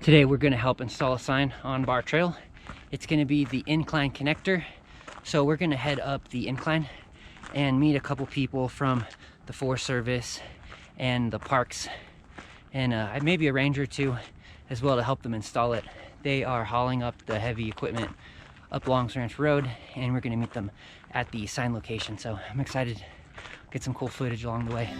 Today we're going to help install a sign on Barr Trail. It's going to be the incline connector. So we're going to head up the incline and meet a couple people from the Forest Service and the parks, and maybe a ranger too as well, to help them install it. They are hauling up the heavy equipment up Longs Ranch Road, and we're going to meet them at the sign location. So I'm excited to get some cool footage along the way.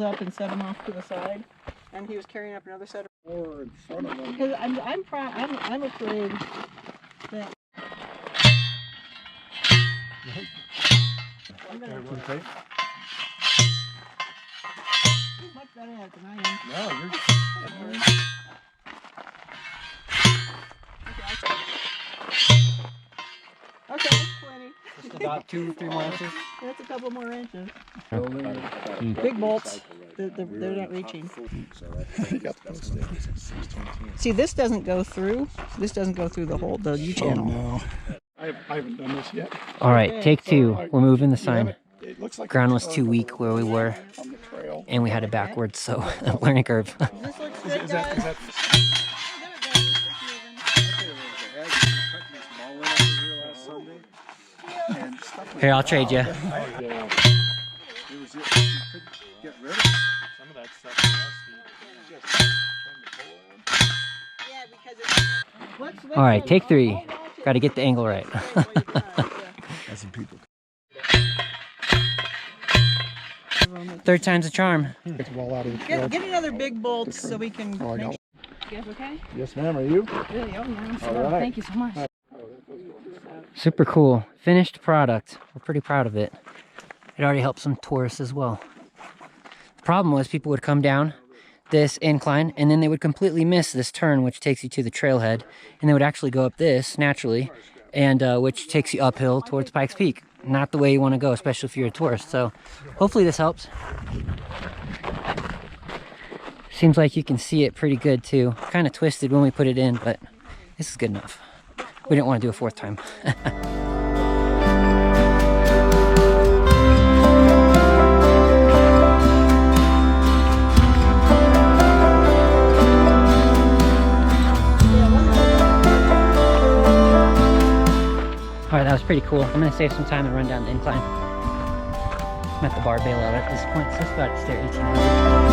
Up and set him off to the side, and he was carrying up another set of more in front of him. Because I'm afraid that I'm gonna okay. He's much better at it than I am. No, you're okay, that's plenty. Just about 2-3 more inches. That's a couple more inches. Big bolts, they're not reaching. See, this doesn't go through. This doesn't go through the whole U-channel. no. I haven't done this yet. All right, take two. We're moving the sign. It looks like Ground was too weak where we were, on the trail. and we had it backwards, so learning curve. This looks good, guys. Here, I'll trade you. All right, take three. Got to get the angle right. That's some people. Third time's a charm. Get the ball out of the trail. Get another big bolt so we can. Oh, I got You guys okay? Yes, ma'am. Are you? Really? Oh, yeah. All right. Thank you so much. Super cool. Finished product. We're pretty proud of it. It already helped some tourists as well. The problem was people would come down this incline and then they would completely miss this turn, which takes you to the trailhead, and they would actually go up this naturally, and which takes you uphill towards Pikes Peak. Not the way you want to go, especially if you're a tourist. So hopefully this helps. Seems like you can see it pretty good too. Kind of twisted when we put it in, but this is good enough. We didn't want to do a fourth time. All right, that was pretty cool. I'm gonna save some time and run down the incline. I'm at the bar bailout at this point, so it's about to stay 1800.